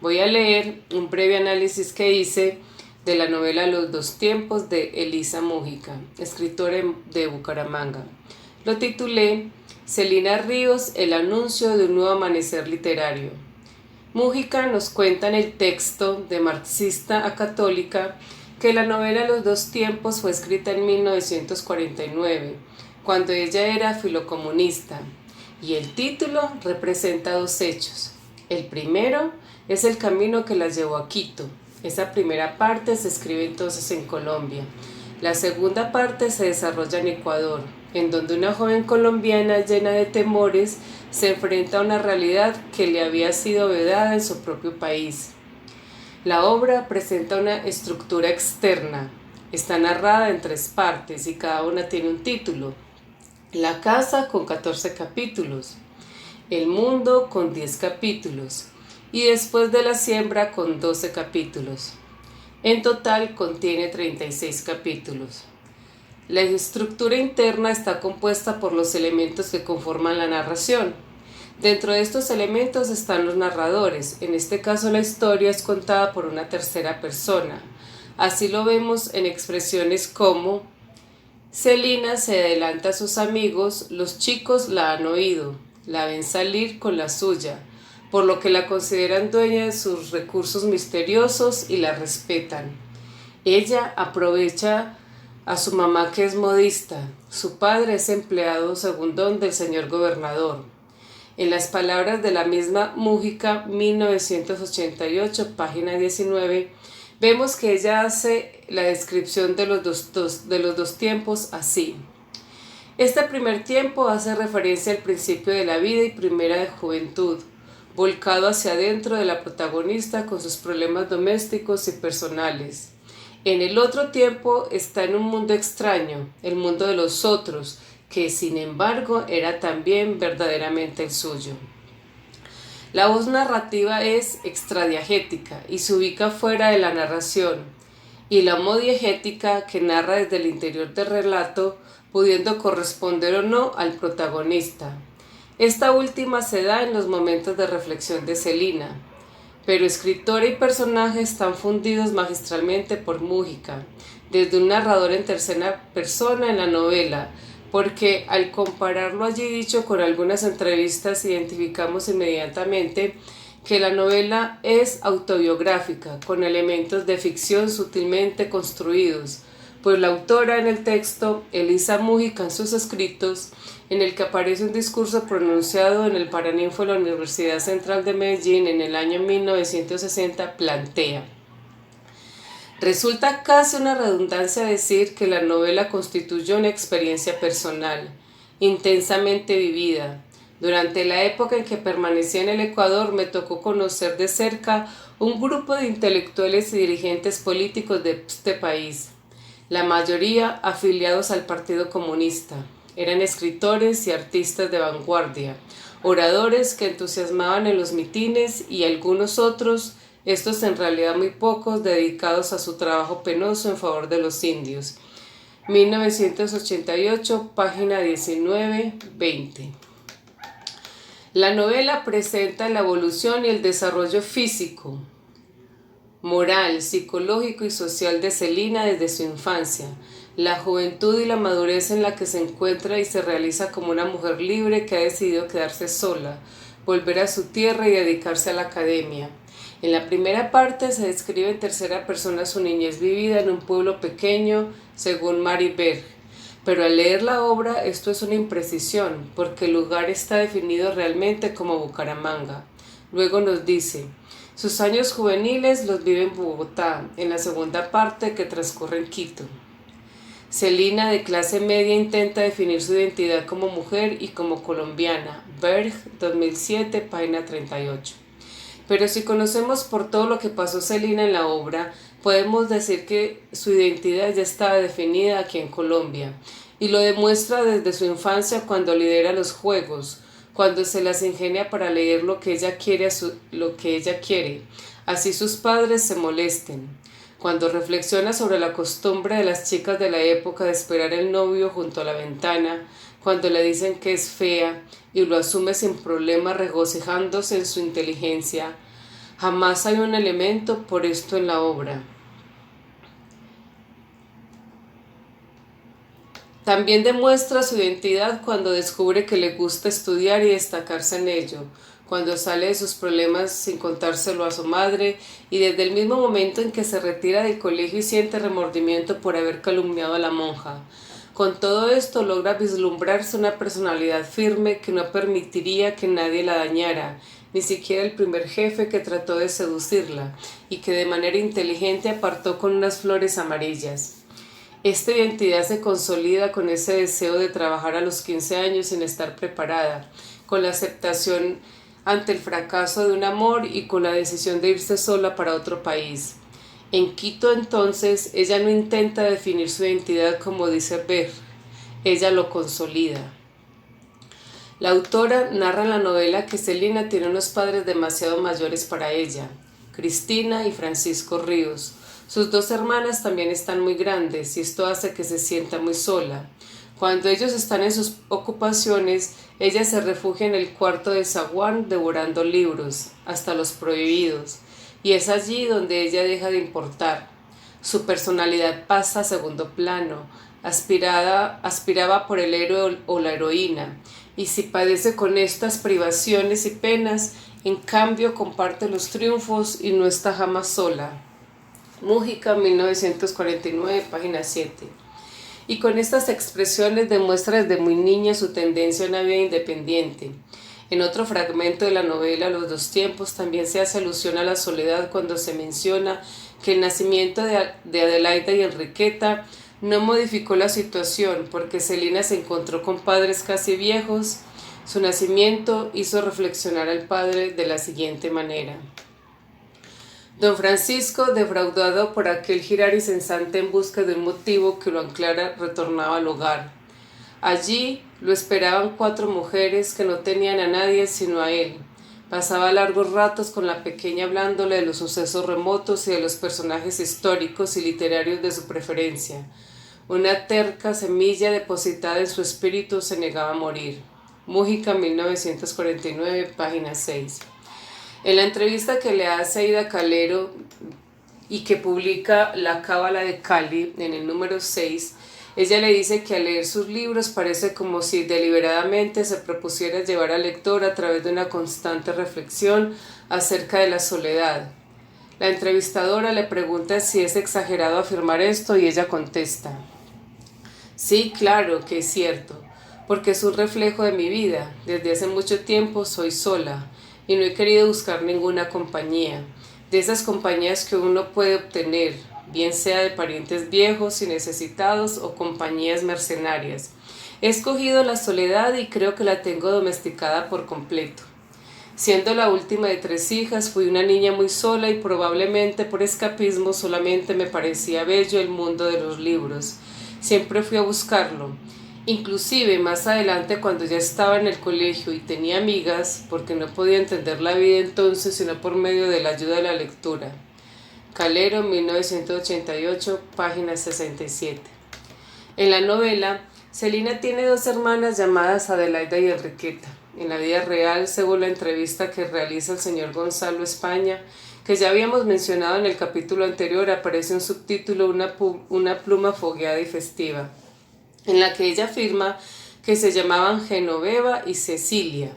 Voy a leer un breve análisis que hice de la novela Los dos tiempos de Elisa Múgica, escritora de Bucaramanga. Lo titulé Celina Ríos, el anuncio de un nuevo amanecer literario. Múgica nos cuenta en el texto de Marxista a Católica que la novela Los dos tiempos fue escrita en 1949, cuando ella era filocomunista, y el título representa dos hechos. El primero es el camino que la llevó a Quito. Esa primera parte se escribe entonces en Colombia. La segunda parte se desarrolla en Ecuador, en donde una joven colombiana llena de temores se enfrenta a una realidad que le había sido vedada en su propio país. La obra presenta una estructura externa. Está narrada en 3 partes y cada una tiene un título. La casa con 14 capítulos, El mundo con 10 capítulos y Después de la siembra con 12 capítulos. En total contiene 36 capítulos. La estructura interna está compuesta por los elementos que conforman la narración. Dentro de estos elementos están los narradores. En este caso la historia es contada por una tercera persona. Así lo vemos en expresiones como: Celina se adelanta a sus amigos, los chicos la han oído, la ven salir con la suya, por lo que la consideran dueña de sus recursos misteriosos y la respetan. Ella aprovecha a su mamá, que es modista. Su padre es empleado segundón del señor gobernador. En las palabras de la misma Múgica, 1988, página 19, vemos que ella hace la descripción de los dos tiempos así. Este primer tiempo hace referencia al principio de la vida y primera de juventud, volcado hacia adentro de la protagonista con sus problemas domésticos y personales. En el otro tiempo está en un mundo extraño, el mundo de los otros, que sin embargo era también verdaderamente el suyo. La voz narrativa es extradiegética y se ubica fuera de la narración, y la homodiegética, que narra desde el interior del relato, pudiendo corresponder o no al protagonista. Esta última se da en los momentos de reflexión de Celina, pero escritora y personaje están fundidos magistralmente por Múgica, desde un narrador en tercera persona en la novela, porque al compararlo allí dicho con algunas entrevistas identificamos inmediatamente que la novela es autobiográfica, con elementos de ficción sutilmente construidos, pues la autora en el texto, Elisa Múgica, en sus escritos, en el que aparece un discurso pronunciado en el Paraninfo de la Universidad Central de Medellín en el año 1960, plantea: resulta casi una redundancia decir que la novela constituyó una experiencia personal, intensamente vivida. Durante la época en que permanecí en el Ecuador me tocó conocer de cerca un grupo de intelectuales y dirigentes políticos de este país, la mayoría afiliados al Partido Comunista. Eran escritores y artistas de vanguardia, oradores que entusiasmaban en los mitines y algunos otros, estos en realidad muy pocos, dedicados a su trabajo penoso en favor de los indios. 1988, página 19-20. La novela presenta la evolución y el desarrollo físico, moral, psicológico y social de Celina desde su infancia, la juventud y la madurez en la que se encuentra y se realiza como una mujer libre que ha decidido quedarse sola, volver a su tierra y dedicarse a la academia. En la primera parte se describe en tercera persona su niñez vivida en un pueblo pequeño, según Mary Berg. Pero al leer la obra esto es una imprecisión, porque el lugar está definido realmente como Bucaramanga. Luego nos dice: sus años juveniles los vive en Bogotá, en la segunda parte que transcurre en Quito. Celina, de clase media, intenta definir su identidad como mujer y como colombiana. Berg, 2007, página 38. Pero si conocemos por todo lo que pasó Celina en la obra, podemos decir que su identidad ya estaba definida aquí en Colombia, y lo demuestra desde su infancia cuando lidera los juegos, cuando se las ingenia para leer lo que ella quiere, así sus padres se molesten, cuando reflexiona sobre la costumbre de las chicas de la época de esperar el novio junto a la ventana, cuando le dicen que es fea y lo asume sin problema regocijándose en su inteligencia, Jamás hay un elemento por esto en la obra. También demuestra su identidad cuando descubre que le gusta estudiar y destacarse en ello, cuando sale de sus problemas sin contárselo a su madre y desde el mismo momento en que se retira del colegio y siente remordimiento por haber calumniado a la monja. Con todo esto logra vislumbrarse una personalidad firme que no permitiría que nadie la dañara, ni siquiera el primer jefe que trató de seducirla y que de manera inteligente apartó con unas flores amarillas. Esta identidad se consolida con ese deseo de trabajar a los 15 años sin estar preparada, con la aceptación ante el fracaso de un amor y con la decisión de irse sola para otro país. En Quito entonces ella no intenta definir su identidad como dice Ver, ella lo consolida. La autora narra en la novela que Celina tiene unos padres demasiado mayores para ella, Cristina y Francisco Ríos. Sus dos hermanas también están muy grandes y esto hace que se sienta muy sola. Cuando ellos están en sus ocupaciones, ella se refugia en el cuarto de zaguán devorando libros, hasta los prohibidos, y es allí donde ella deja de importar. Su personalidad pasa a segundo plano, aspiraba por el héroe o la heroína, y si padece con estas privaciones y penas, en cambio comparte los triunfos y no está jamás sola. Mújica, 1949, página 7. Y con estas expresiones demuestra desde muy niña su tendencia a una vida independiente. En otro fragmento de la novela Los dos tiempos también se hace alusión a la soledad cuando se menciona que el nacimiento de Adelaida y Enriqueta no modificó la situación porque Celina se encontró con padres casi viejos. Su nacimiento hizo reflexionar al padre de la siguiente manera. Don Francisco, defraudado por aquel girar incesante en busca de un motivo que lo anclara, retornaba al hogar. Allí lo esperaban 4 mujeres que no tenían a nadie sino a él. Pasaba largos ratos con la pequeña hablándole de los sucesos remotos y de los personajes históricos y literarios de su preferencia. Una terca semilla depositada en su espíritu se negaba a morir. Mújica, 1949, página 6. En la entrevista que le hace Aida Calero y que publica La Cábala de Cali en el número 6, ella le dice que al leer sus libros parece como si deliberadamente se propusiera llevar al lector a través de una constante reflexión acerca de la soledad. La entrevistadora le pregunta si es exagerado afirmar esto y ella contesta: sí, claro que es cierto, porque es un reflejo de mi vida. Desde hace mucho tiempo soy sola y no he querido buscar ninguna compañía, de esas compañías que uno puede obtener, bien sea de parientes viejos y necesitados o compañías mercenarias. He escogido la soledad y creo que la tengo domesticada por completo. Siendo la última de 3 hijas, fui una niña muy sola y probablemente por escapismo solamente me parecía bello el mundo de los libros. Siempre fui a buscarlo. Inclusive más adelante cuando ya estaba en el colegio y tenía amigas, porque no podía entender la vida entonces sino por medio de la ayuda de la lectura. Calero, 1988, página 67. En la novela, Celina tiene 2 hermanas llamadas Adelaida y Enriqueta. En la vida real, según la entrevista que realiza el señor Gonzalo España, que ya habíamos mencionado en el capítulo anterior, aparece un subtítulo, una pluma fogueada y festiva, en la que ella afirma que se llamaban Genoveva y Cecilia.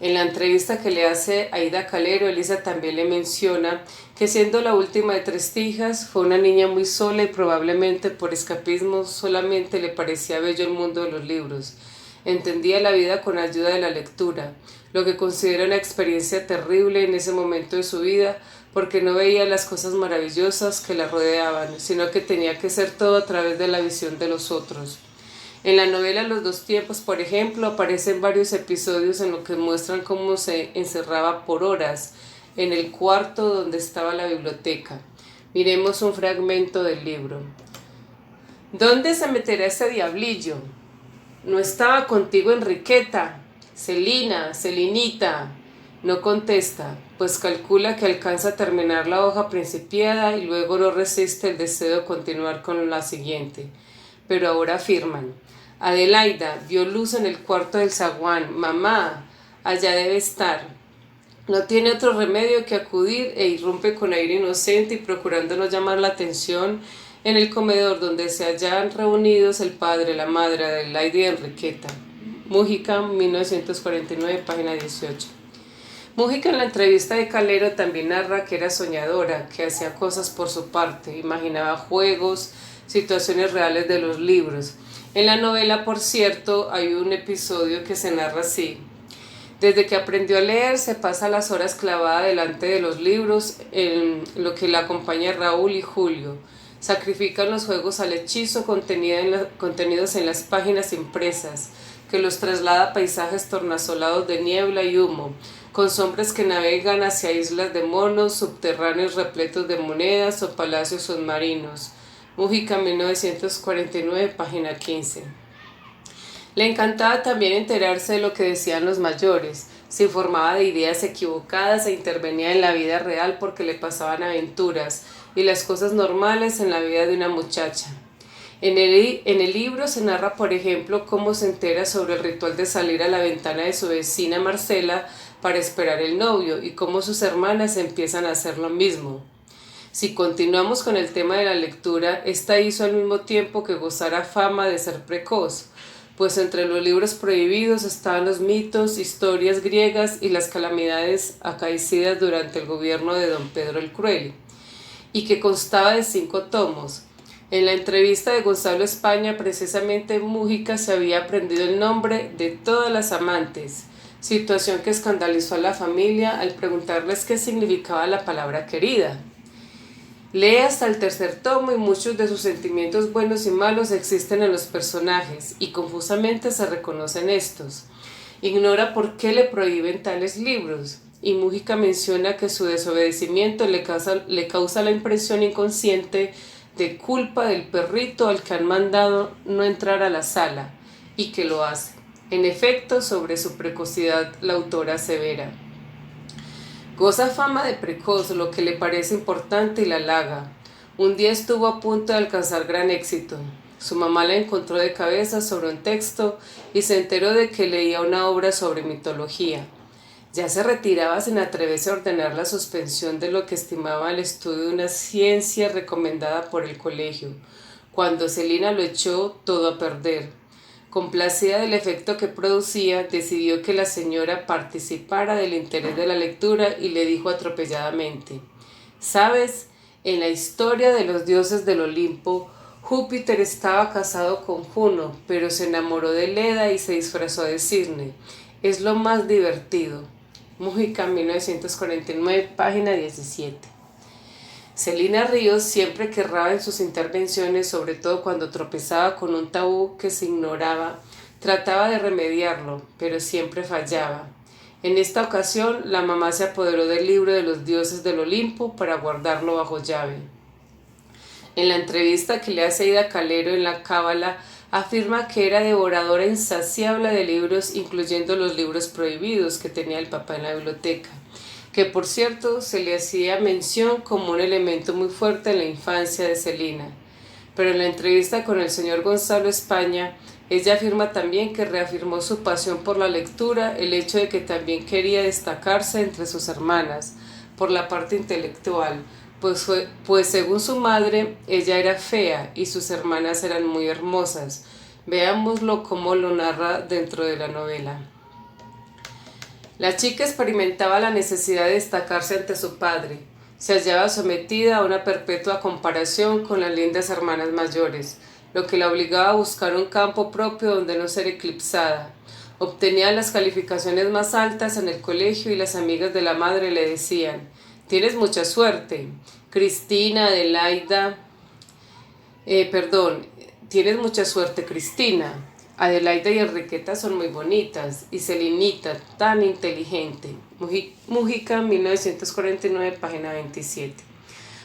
En la entrevista que le hace Aida Calero, Elisa también le menciona que siendo la última de 3 hijas, fue una niña muy sola y probablemente por escapismo solamente le parecía bello el mundo de los libros. Entendía la vida con ayuda de la lectura, lo que considera una experiencia terrible en ese momento de su vida, porque no veía las cosas maravillosas que la rodeaban, sino que tenía que ser todo a través de la visión de los otros. En la novela Los dos tiempos, por ejemplo, aparecen varios episodios en los que muestran cómo se encerraba por horas en el cuarto donde estaba la biblioteca. Miremos un fragmento del libro. ¿Dónde se meterá ese diablillo? ¿No estaba contigo Enriqueta? Celina, Celinita. No contesta, pues calcula que alcanza a terminar la hoja principiada y luego no resiste el deseo de continuar con la siguiente. Pero ahora afirman: Adelaida vio luz en el cuarto del zaguán. Mamá, allá debe estar. No tiene otro remedio que acudir e irrumpe con aire inocente y procurando no llamar la atención en el comedor donde se hallan reunidos el padre, la madre, Adelaide y Enriqueta. Mújica, 1949, página 18. Mújica en la entrevista de Calero también narra que era soñadora, que hacía cosas por su parte, imaginaba juegos, situaciones reales de los libros. En la novela, por cierto, hay un episodio que se narra así. Desde que aprendió a leer, se pasa las horas clavada delante de los libros, en lo que la acompaña Raúl y Julio. Sacrifican los juegos al hechizo contenidos en las páginas impresas, que los traslada a paisajes tornasolados de niebla y humo, con sombras que navegan hacia islas de monos, subterráneos repletos de monedas o palacios submarinos. Mújica, 1949, página 15. Le encantaba también enterarse de lo que decían los mayores, se informaba de ideas equivocadas e intervenía en la vida real porque le pasaban aventuras y las cosas normales en la vida de una muchacha. En el libro se narra, por ejemplo, cómo se entera sobre el ritual de salir a la ventana de su vecina Marcela para esperar el novio y cómo sus hermanas empiezan a hacer lo mismo. Si continuamos con el tema de la lectura, esta hizo al mismo tiempo que gozara fama de ser precoz, pues entre los libros prohibidos estaban los mitos, historias griegas y las calamidades acaecidas durante el gobierno de don Pedro el Cruel, y que constaba de 5 tomos. En la entrevista de Gonzalo España, precisamente Mújica se había aprendido el nombre de todas las amantes, situación que escandalizó a la familia al preguntarles qué significaba la palabra querida. Lee hasta el 3er tomo y muchos de sus sentimientos buenos y malos existen en los personajes y confusamente se reconocen estos. Ignora por qué le prohíben tales libros y Mújica menciona que su desobedecimiento le causa la impresión inconsciente de culpa del perrito al que han mandado no entrar a la sala y que lo hace. En efecto, sobre su precocidad la autora asevera: goza fama de precoz, lo que le parece importante y la halaga. Un día estuvo a punto de alcanzar gran éxito. Su mamá la encontró de cabeza sobre un texto y se enteró de que leía una obra sobre mitología. Ya se retiraba sin atreverse a ordenar la suspensión de lo que estimaba el estudio de una ciencia recomendada por el colegio, cuando Celina lo echó todo a perder. Complacida del efecto que producía, decidió que la señora participara del interés de la lectura y le dijo atropelladamente: «¿Sabes? En la historia de los dioses del Olimpo, Júpiter estaba casado con Juno, pero se enamoró de Leda y se disfrazó de cisne. Es lo más divertido». Mújica, 1949, página 17. Celina Ríos siempre que erraba en sus intervenciones, sobre todo cuando tropezaba con un tabú que se ignoraba, trataba de remediarlo, pero siempre fallaba. En esta ocasión, la mamá se apoderó del libro de los dioses del Olimpo para guardarlo bajo llave. En la entrevista que le hace Ida Calero en la Cábala, afirma que era devoradora insaciable de libros, incluyendo los libros prohibidos que tenía el papá en la biblioteca, que por cierto se le hacía mención como un elemento muy fuerte en la infancia de Celina. Pero en la entrevista con el señor Gonzalo España, ella afirma también que reafirmó su pasión por la lectura, el hecho de que también quería destacarse entre sus hermanas por la parte intelectual, pues según su madre, ella era fea y sus hermanas eran muy hermosas. Veámoslo como lo narra dentro de la novela. La chica experimentaba la necesidad de destacarse ante su padre. Se hallaba sometida a una perpetua comparación con las lindas hermanas mayores, lo que la obligaba a buscar un campo propio donde no ser eclipsada. Obtenía las calificaciones más altas en el colegio y las amigas de la madre le decían: «Tienes mucha suerte, tienes mucha suerte, Cristina. Adelaida y Enriqueta son muy bonitas y Celinita tan inteligente». Mújica, 1949, página 27.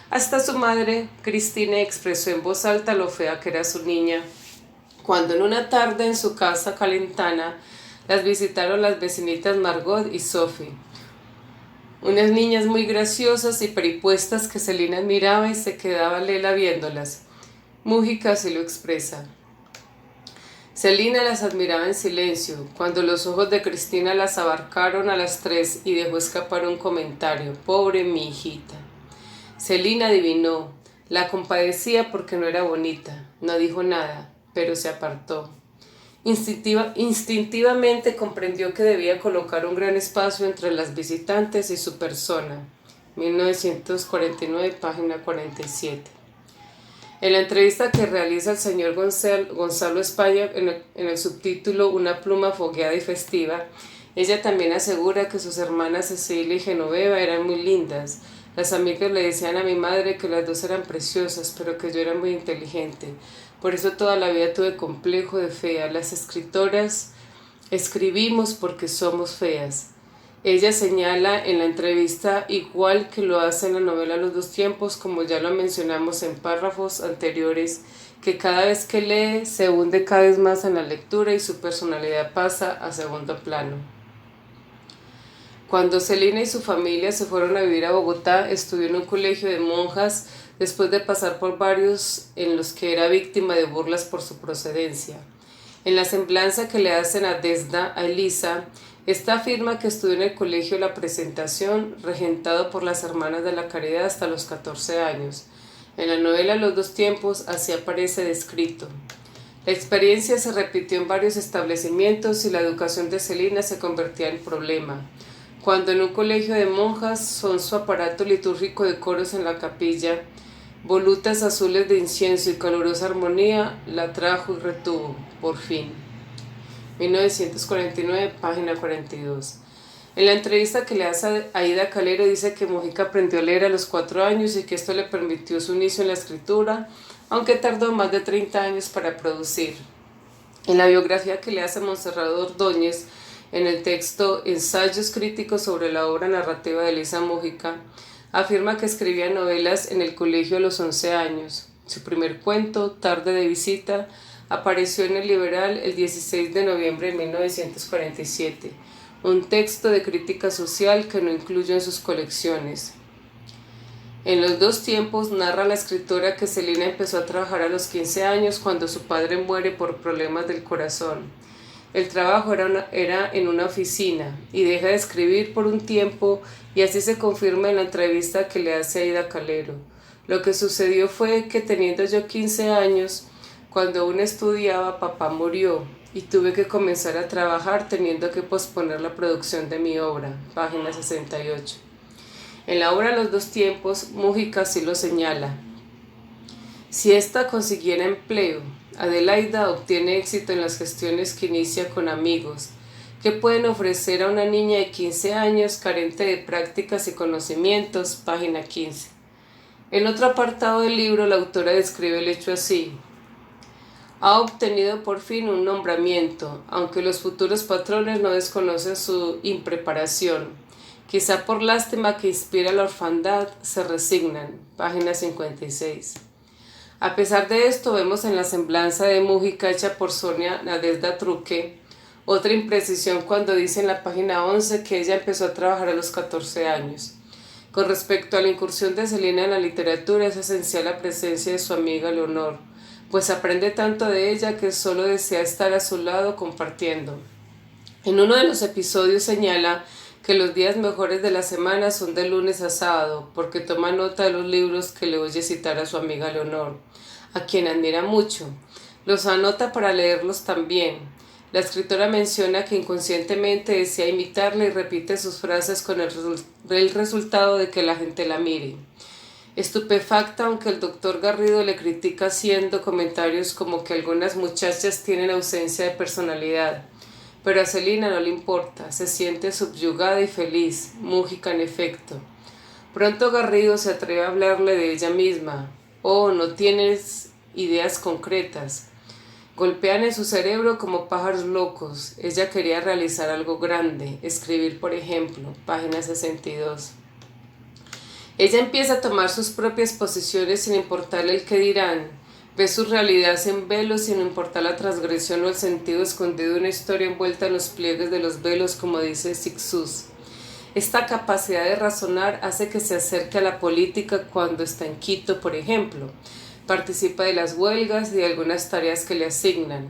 Hasta su madre, Cristina, expresó en voz alta lo fea que era su niña, cuando en una tarde en su casa calentana las visitaron las vecinitas Margot y Sophie, unas niñas muy graciosas y peripuestas que Celina admiraba y se quedaba lela viéndolas. Mújica así lo expresa: Celina las admiraba en silencio, cuando los ojos de Cristina las abarcaron a las 3 y dejó escapar un comentario: pobre mi hijita. Celina adivinó, la compadecía porque no era bonita, no dijo nada, pero se apartó. Instintivamente comprendió que debía colocar un gran espacio entre las visitantes y su persona. 1949, página 47. En la entrevista que realiza el señor Gonzalo España en el subtítulo Una pluma fogueada y festiva, ella también asegura que sus hermanas Cecilia y Genoveva eran muy lindas. Las amigas le decían a mi madre que las dos eran preciosas, pero que yo era muy inteligente. Por eso toda la vida tuve complejo de fea. Las escritoras escribimos porque somos feas. Ella señala en la entrevista, igual que lo hace en la novela Los dos tiempos, como ya lo mencionamos en párrafos anteriores, que cada vez que lee se hunde cada vez más en la lectura y su personalidad pasa a segundo plano. Cuando Celina y su familia se fueron a vivir a Bogotá, estudió en un colegio de monjas después de pasar por varios en los que era víctima de burlas por su procedencia. En la semblanza que le hacen a Desda a Elisa, esta afirma que estudió en el colegio La Presentación, regentado por las Hermanas de la Caridad hasta los 14 años. En la novela Los dos tiempos así aparece descrito. La experiencia se repitió en varios establecimientos y la educación de Celina se convertía en problema. Cuando en un colegio de monjas son su aparato litúrgico de coros en la capilla, volutas azules de incienso y calurosa armonía, la trajo y retuvo, por fin. 1949, página 42. En la entrevista que le hace a Aída Calero dice que Mujica aprendió a leer a los 4 años y que esto le permitió su inicio en la escritura, aunque tardó más de 30 años para producir. En la biografía que le hace a Montserrat Ordóñez, en el texto Ensayos críticos sobre la obra narrativa de Elisa Múgica, afirma que escribía novelas en el colegio a los 11 años. Su primer cuento, Tarde de visita, apareció en El Liberal el 16 de noviembre de 1947, un texto de crítica social que no incluyó en sus colecciones. En Los dos tiempos narra la escritora que Celina empezó a trabajar a los 15 años cuando su padre muere por problemas del corazón. El trabajo era en una oficina y deja de escribir por un tiempo y así se confirma en la entrevista que le hace a Aída Calero. Lo que sucedió fue que teniendo yo 15 años, cuando aún estudiaba, papá murió y tuve que comenzar a trabajar teniendo que posponer la producción de mi obra. Página 68. En la obra Los dos tiempos, Múgica sí lo señala. Si ésta consiguiera empleo, Adelaida obtiene éxito en las gestiones que inicia con amigos, que pueden ofrecer a una niña de 15 años carente de prácticas y conocimientos, página 15. En otro apartado del libro, la autora describe el hecho así: ha obtenido por fin un nombramiento, aunque los futuros patrones no desconocen su impreparación. Quizá por lástima que inspira la orfandad, se resignan, página 56. A pesar de esto, vemos en la semblanza de Múgica hecha por Sonia Nadezhda Truque otra imprecisión cuando dice en la página 11 que ella empezó a trabajar a los 14 años. Con respecto a la incursión de Celina en la literatura, es esencial la presencia de su amiga Leonor, pues aprende tanto de ella que solo desea estar a su lado compartiendo. En uno de los episodios señala que los días mejores de la semana son de lunes a sábado, porque toma nota de los libros que le oye citar a su amiga Leonor, a quien admira mucho. Los anota para leerlos también. La escritora menciona que inconscientemente desea imitarle y repite sus frases con el resultado de que la gente la mire. Estupefacta, aunque el doctor Garrido le critica haciendo comentarios como que algunas muchachas tienen ausencia de personalidad. Pero a Celina no le importa, se siente subyugada y feliz, Múgica en efecto. Pronto Garrido se atreve a hablarle de ella misma. Oh, no tienes ideas concretas. Golpean en su cerebro como pájaros locos. Ella quería realizar algo grande, escribir por ejemplo, página 62. Ella empieza a tomar sus propias posiciones sin importarle el qué dirán. Ve su realidad sin velos sin importar la transgresión o el sentido escondido de una historia envuelta en los pliegues de los velos, como dice Sixus. Esta capacidad de razonar hace que se acerque a la política cuando está en Quito, por ejemplo. Participa de las huelgas y de algunas tareas que le asignan.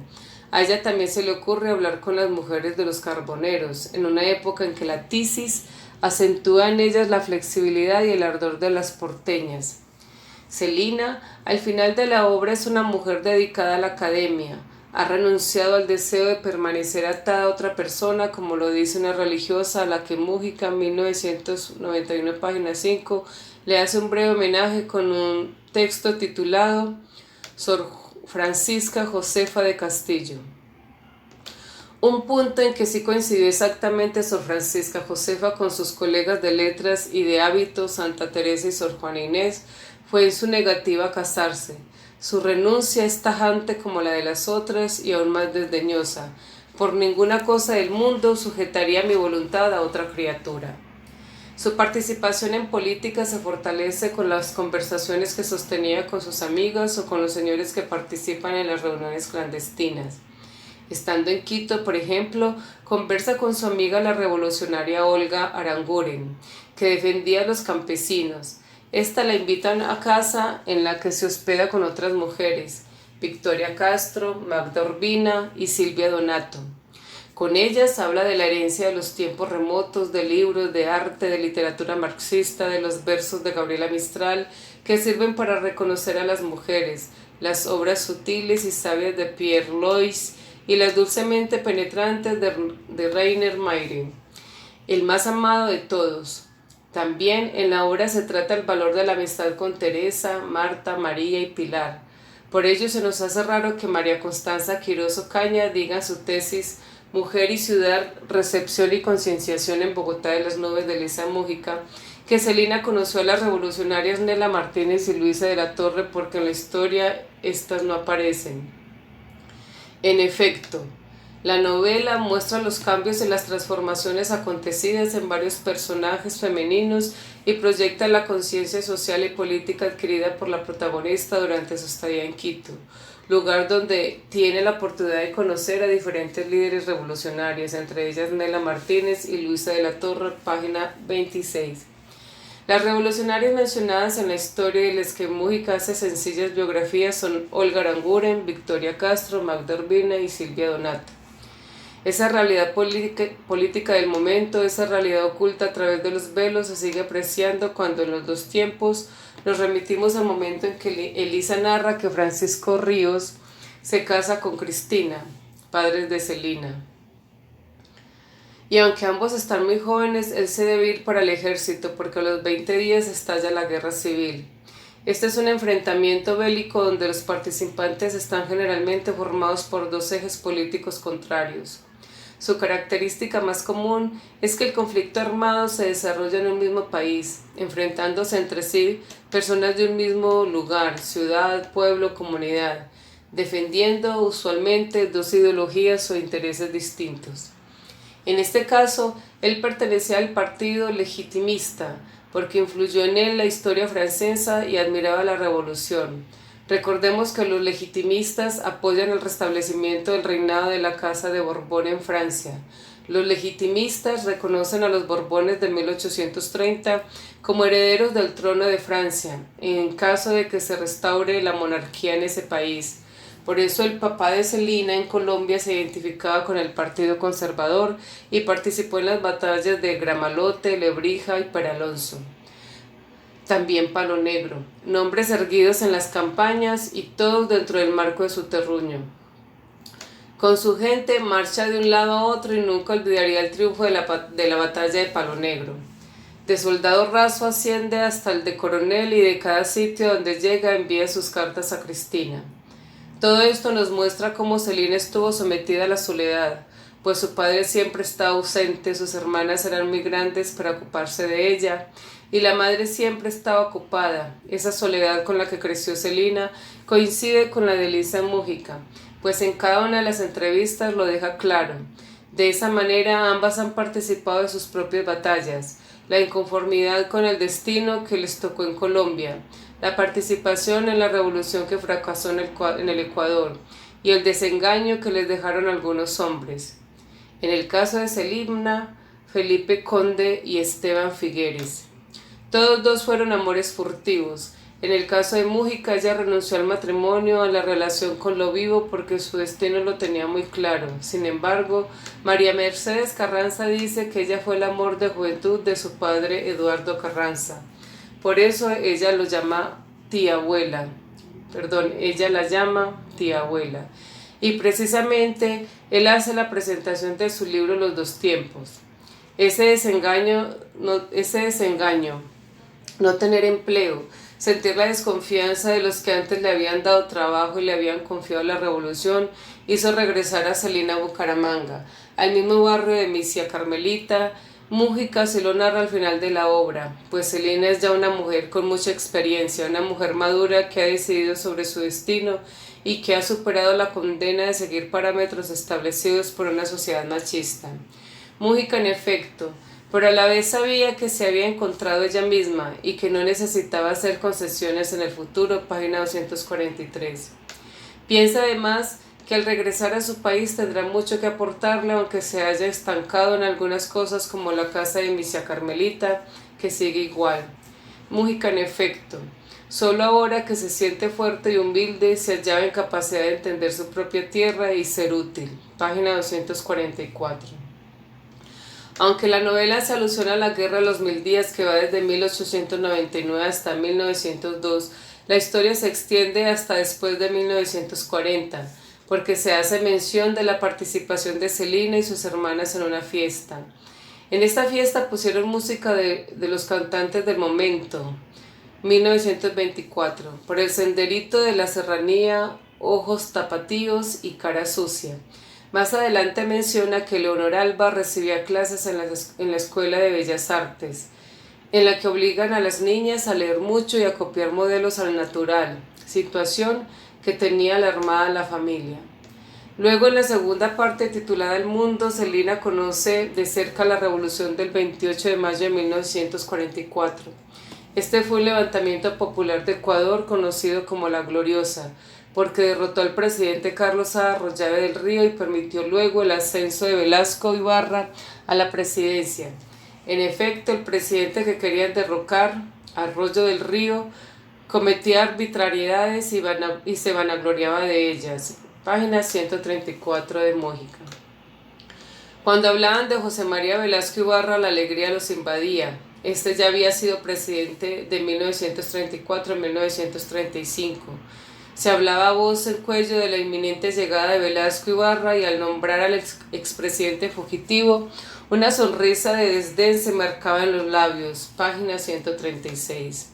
A ella también se le ocurre hablar con las mujeres de los carboneros, en una época en que la tisis acentúa en ellas la flexibilidad y el ardor de las porteñas. Celina, al final de la obra, es una mujer dedicada a la academia. Ha renunciado al deseo de permanecer atada a otra persona, como lo dice una religiosa a la que Múgica, en 1991, página 5, le hace un breve homenaje con un texto titulado Sor Francisca Josefa de Castillo. Un punto en que sí coincidió exactamente Sor Francisca Josefa con sus colegas de letras y de hábito, Santa Teresa y Sor Juana Inés, fue en su negativa a casarse. Su renuncia es tajante como la de las otras y aún más desdeñosa. Por ninguna cosa del mundo sujetaría mi voluntad a otra criatura. Su participación en política se fortalece con las conversaciones que sostenía con sus amigas o con los señores que participan en las reuniones clandestinas. Estando en Quito, por ejemplo, conversa con su amiga la revolucionaria Olga Aranguren, que defendía a los campesinos. Esta la invita a casa en la que se hospeda con otras mujeres, Victoria Castro, Magda Urbina y Silvia Donato. Con ellas habla de la herencia de los tiempos remotos, de libros, de arte, de literatura marxista, de los versos de Gabriela Mistral, que sirven para reconocer a las mujeres, las obras sutiles y sabias de Pierre Lois y las dulcemente penetrantes de Rainer Maire, el más amado de todos. También en la obra se trata el valor de la amistad con Teresa, Marta, María y Pilar. Por ello se nos hace raro que María Constanza Quirós Ocaña diga en su tesis Mujer y ciudad, recepción y concienciación en Bogotá de las nubes de Elisa Múgica, que Celina conoció a las revolucionarias Nela Martínez y Luisa de la Torre porque en la historia estas no aparecen. En efecto, la novela muestra los cambios y las transformaciones acontecidas en varios personajes femeninos y proyecta la conciencia social y política adquirida por la protagonista durante su estadía en Quito, lugar donde tiene la oportunidad de conocer a diferentes líderes revolucionarios, entre ellas Nela Martínez y Luisa de la Torre, página 26. Las revolucionarias mencionadas en la historia y las que Múgica hace sencillas biografías son Olga Aranguren, Victoria Castro, Magda Urbina y Silvia Donato. Esa realidad política del momento, esa realidad oculta a través de los velos, se sigue apreciando cuando en los dos tiempos nos remitimos al momento en que Elisa narra que Francisco Ríos se casa con Cristina, padres de Celina. Y aunque ambos están muy jóvenes, él se debe ir para el ejército porque a los 20 días estalla la guerra civil. Este es un enfrentamiento bélico donde los participantes están generalmente formados por dos ejes políticos contrarios. Su característica más común es que el conflicto armado se desarrolla en un mismo país, enfrentándose entre sí personas de un mismo lugar, ciudad, pueblo, comunidad, defendiendo usualmente dos ideologías o intereses distintos. En este caso, él pertenecía al partido legitimista, porque influyó en él la historia francesa y admiraba la revolución. Recordemos que los legitimistas apoyan el restablecimiento del reinado de la Casa de Borbón en Francia. Los legitimistas reconocen a los Borbones de 1830 como herederos del trono de Francia, en caso de que se restaure la monarquía en ese país. Por eso el papá de Celina en Colombia se identificaba con el Partido Conservador y participó en las batallas de Gramalote, Lebrija y Peralonso. También Palo Negro, nombres erguidos en las campañas y todos dentro del marco de su terruño. Con su gente marcha de un lado a otro y nunca olvidaría el triunfo de la batalla de Palo Negro. De soldado raso asciende hasta el de coronel y de cada sitio donde llega envía sus cartas a Cristina. Todo esto nos muestra cómo Celina estuvo sometida a la soledad, pues su padre siempre estaba ausente, sus hermanas eran muy grandes para ocuparse de ella, y la madre siempre estaba ocupada. Esa soledad con la que creció Celina coincide con la de Elisa Múgica, pues en cada una de las entrevistas lo deja claro. De esa manera ambas han participado de sus propias batallas, la inconformidad con el destino que les tocó en Colombia, la participación en la revolución que fracasó en el Ecuador y el desengaño que les dejaron algunos hombres. En el caso de Celina, Felipe Conde y Esteban Figueres. Todos dos fueron amores furtivos. En el caso de Múgica, ella renunció al matrimonio, a la relación con lo vivo, porque su destino lo tenía muy claro. Sin embargo, María Mercedes Carranza dice que ella fue el amor de juventud de su padre Eduardo Carranza. Por eso ella lo llama tía abuela. Ella la llama tía abuela. Y precisamente él hace la presentación de su libro Los dos tiempos. Ese desengaño, no tener empleo, sentir la desconfianza de los que antes le habían dado trabajo y le habían confiado la revolución, hizo regresar a Celina a Bucaramanga, al mismo barrio de Misia Carmelita. Múgica se lo narra al final de la obra, pues Celina es ya una mujer con mucha experiencia, una mujer madura que ha decidido sobre su destino y que ha superado la condena de seguir parámetros establecidos por una sociedad machista. Múgica, en efecto, pero a la vez sabía que se había encontrado ella misma y que no necesitaba hacer concesiones en el futuro, página 243. Piensa además que al regresar a su país tendrá mucho que aportarle, aunque se haya estancado en algunas cosas como la casa de Misia Carmelita, que sigue igual. Múgica, en efecto, solo ahora que se siente fuerte y humilde se hallaba en capacidad de entender su propia tierra y ser útil, página 244. Aunque la novela se alusiona a la Guerra de los Mil Días, que va desde 1899 hasta 1902, la historia se extiende hasta después de 1940, porque se hace mención de la participación de Celina y sus hermanas en una fiesta. En esta fiesta pusieron música de los cantantes del momento, 1924, por el senderito de la serranía, ojos tapatíos y cara sucia. Más adelante menciona que Leonor Alba recibía clases en la Escuela de Bellas Artes, en la que obligan a las niñas a leer mucho y a copiar modelos al natural, situación que tenía alarmada a la familia. Luego, en la segunda parte titulada El Mundo, Celina conoce de cerca la revolución del 28 de mayo de 1944. Este fue un levantamiento popular de Ecuador conocido como La Gloriosa, porque derrotó al presidente Carlos Arroyave del Río y permitió luego el ascenso de Velasco Ibarra a la presidencia. En efecto, el presidente que querían derrocar, Arroyo del Río, cometía arbitrariedades y se vanagloriaba de ellas. Página 134 de Múgica. Cuando hablaban de José María Velasco Ibarra, la alegría los invadía. Este ya había sido presidente de 1934 a 1935. Se hablaba a voz en cuello de la inminente llegada de Velasco Ibarra y al nombrar al expresidente fugitivo, una sonrisa de desdén se marcaba en los labios. Página 136.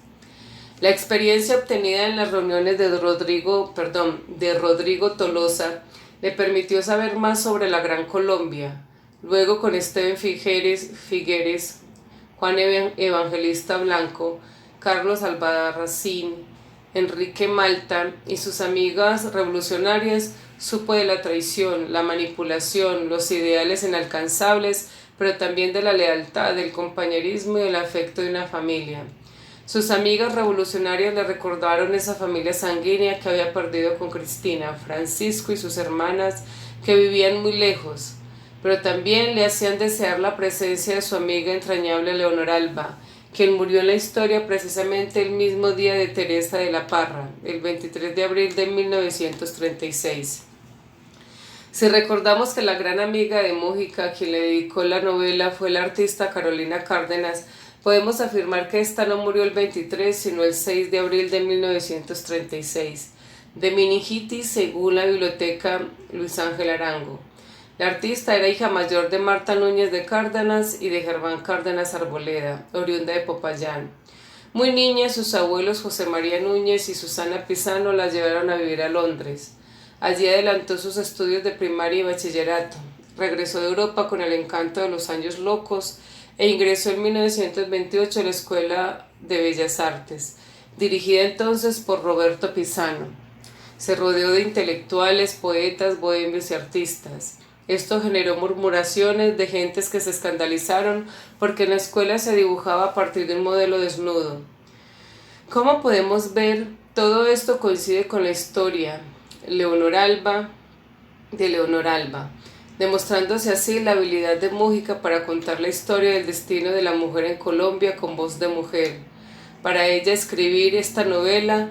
La experiencia obtenida en las reuniones de Rodrigo Tolosa le permitió saber más sobre la Gran Colombia. Luego con Esteban Figueres, Juan Evangelista Blanco, Carlos Albarracín, Enrique Malta y sus amigas revolucionarias, supo de la traición, la manipulación, los ideales inalcanzables, pero también de la lealtad, del compañerismo y del afecto de una familia. Sus amigas revolucionarias le recordaron esa familia sanguínea que había perdido con Cristina, Francisco y sus hermanas que vivían muy lejos, pero también le hacían desear la presencia de su amiga entrañable Leonor Alba, quien murió en la historia precisamente el mismo día de Teresa de la Parra, el 23 de abril de 1936. Si recordamos que la gran amiga de Múgica, a quien le dedicó la novela, fue la artista Carolina Cárdenas, podemos afirmar que esta no murió el 23, sino el 6 de abril de 1936, de meningitis, según la biblioteca Luis Ángel Arango. La artista era hija mayor de Marta Núñez de Cárdenas y de Germán Cárdenas Arboleda, oriunda de Popayán. Muy niña, sus abuelos José María Núñez y Susana Pisano la llevaron a vivir a Londres. Allí adelantó sus estudios de primaria y bachillerato. Regresó de Europa con el encanto de los años locos e ingresó en 1928 a la Escuela de Bellas Artes, dirigida entonces por Roberto Pisano. Se rodeó de intelectuales, poetas, bohemios y artistas. Esto generó murmuraciones de gentes que se escandalizaron porque en la escuela se dibujaba a partir de un modelo desnudo. ¿Cómo podemos ver? Todo esto coincide con la historia de Leonor Alba, demostrándose así la habilidad de Múgica para contar la historia del destino de la mujer en Colombia con voz de mujer. Para ella escribir esta novela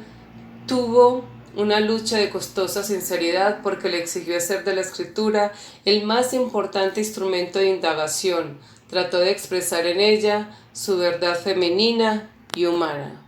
tuvo una lucha de costosa sinceridad porque le exigió hacer de la escritura el más importante instrumento de indagación. Trató de expresar en ella su verdad femenina y humana.